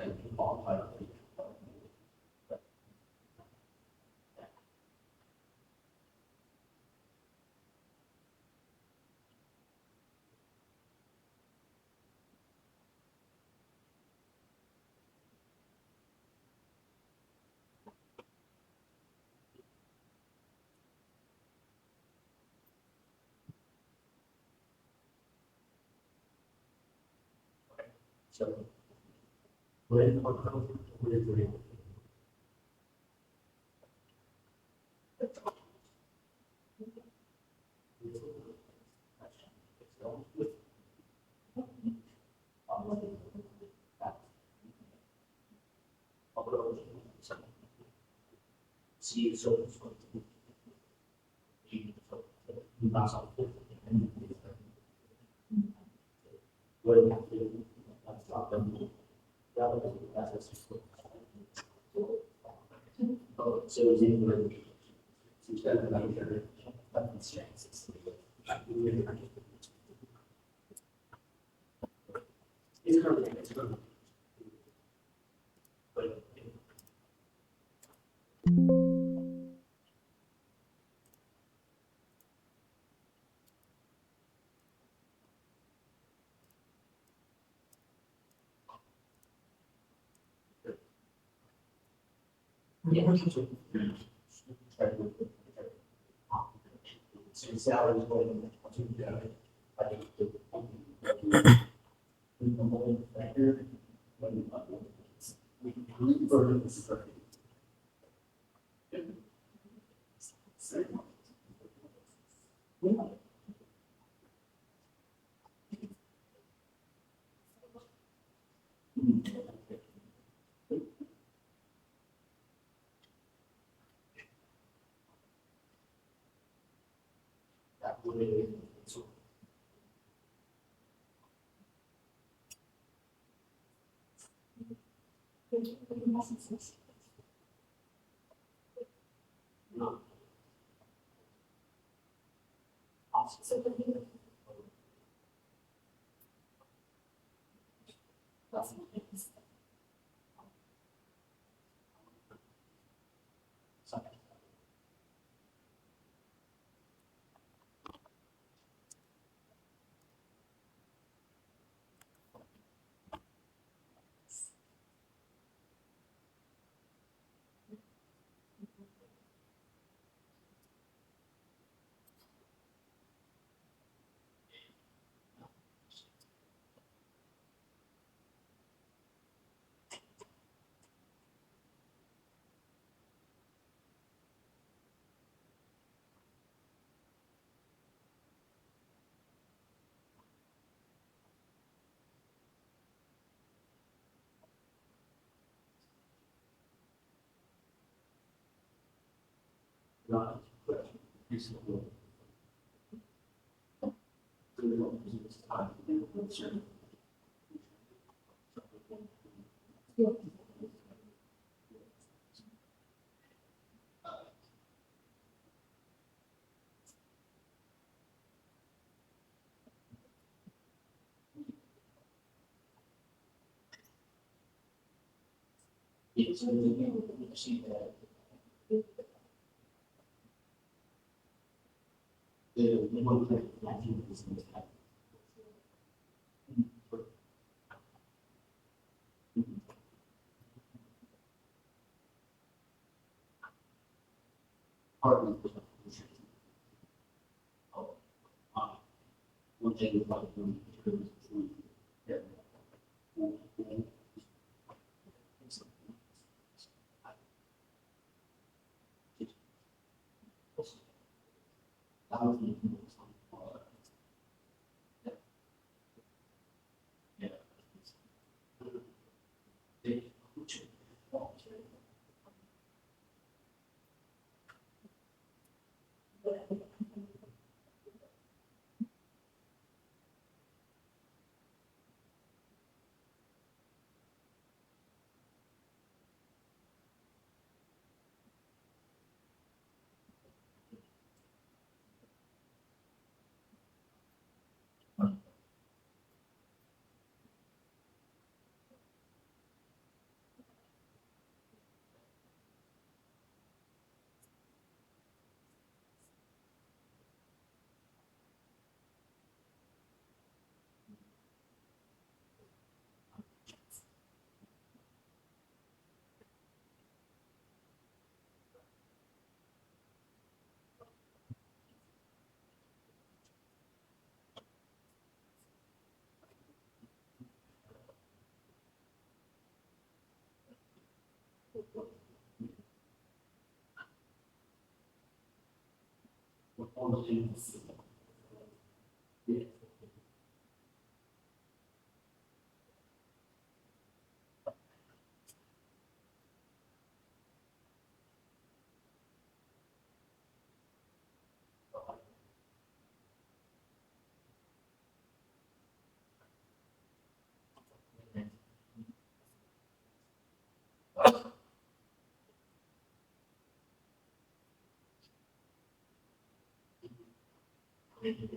see, so.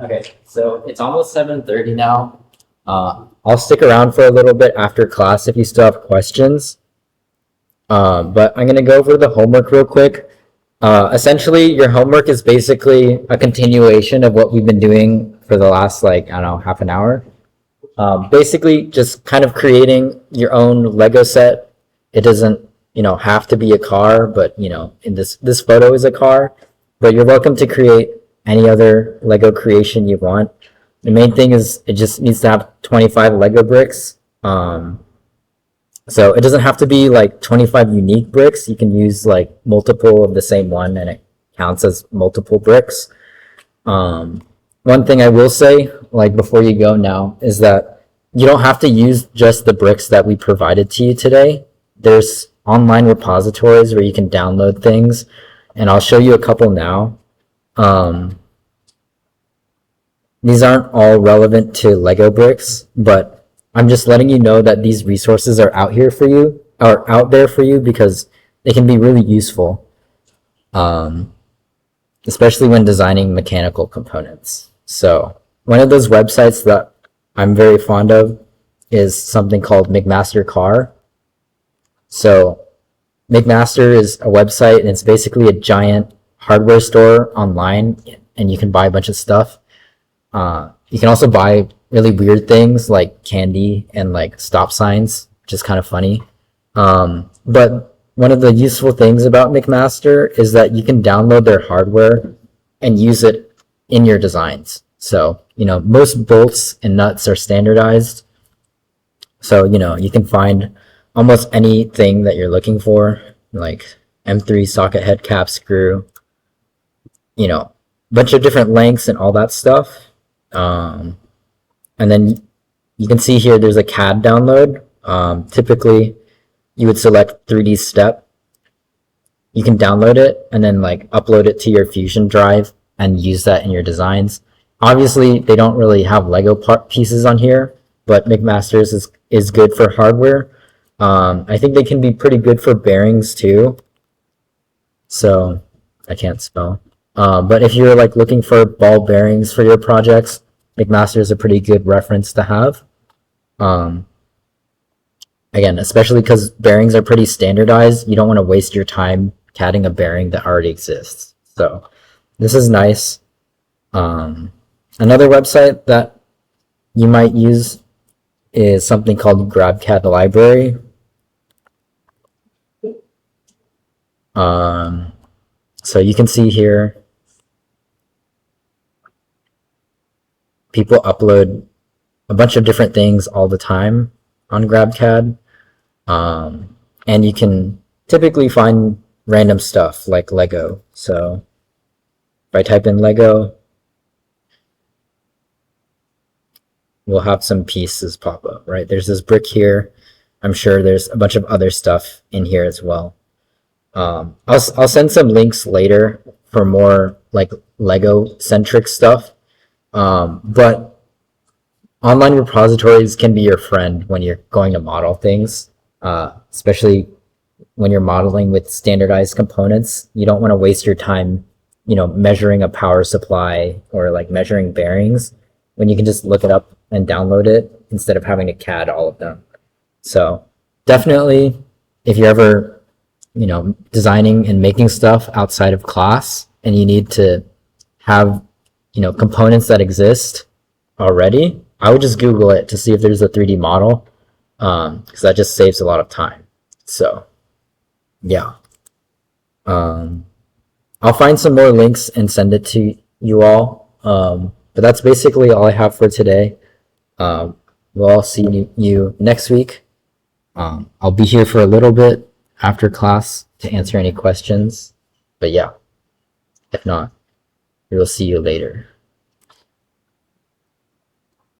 Okay, so it's almost 7:30 now. I'll stick around for a little bit after class if you still have questions. But I'm gonna go over the homework real quick. Essentially, your homework is basically a continuation of what we've been doing for the last, like, I don't know, half an hour. Basically, just kind of creating your own Lego set. It doesn't, have to be a car, but in this photo is a car. But you're welcome to create any other Lego creation you want. The main thing is it just needs to have 25 Lego bricks. So it doesn't have to be like 25 unique bricks. You can use like multiple of the same one and it counts as multiple bricks. One thing I will say, like before you go now, is that you don't have to use just the bricks that we provided to you today. There's online repositories where you can download things, and I'll show you a couple now. These aren't all relevant to Lego bricks, but I'm just letting you know that these resources are out here for you, or out there for you, because they can be really useful, especially when designing mechanical components. So one of those websites that I'm very fond of is something called McMaster Car. So McMaster is a website, and it's basically a giant hardware store online, and you can buy a bunch of stuff. You can also buy really weird things like candy and like stop signs, which is kind of funny. But one of the useful things about McMaster is that you can download their hardware and use it in your designs. So, most bolts and nuts are standardized. So, you can find almost anything that you're looking for, like M3 socket head cap screw, bunch of different lengths and all that stuff. And then you can see here there's a CAD download. Typically, you would select 3D step. You can download it and then like upload it to your Fusion drive and use that in your designs. Obviously, they don't really have Lego pieces on here, but McMaster's is good for hardware. I think they can be pretty good for bearings too. So I can't spell. But if you're like looking for ball bearings for your projects, McMaster is a pretty good reference to have. Again, especially because bearings are pretty standardized, you don't want to waste your time CADing a bearing that already exists. So this is nice. Another website that you might use is something called GrabCAD Library. So you can see here, people upload a bunch of different things all the time on GrabCAD. And you can typically find random stuff like Lego. So if I type in Lego, we'll have some pieces pop up, right? There's this brick here. I'm sure there's a bunch of other stuff in here as well. I'll send some links later for more like Lego centric stuff. But online repositories can be your friend when you're going to model things, especially when you're modeling with standardized components. You don't want to waste your time, measuring a power supply or like measuring bearings when you can just look it up and download it instead of having to CAD all of them. So definitely, if you're ever, designing and making stuff outside of class and you need to have, components that exist already, I would just Google it to see if there's a 3D model, because that just saves a lot of time. So yeah. I'll find some more links and send it to you all. But that's basically all I have for today. We'll all see you next week. I'll be here for a little bit after class to answer any questions. But yeah, if not, We will see you later.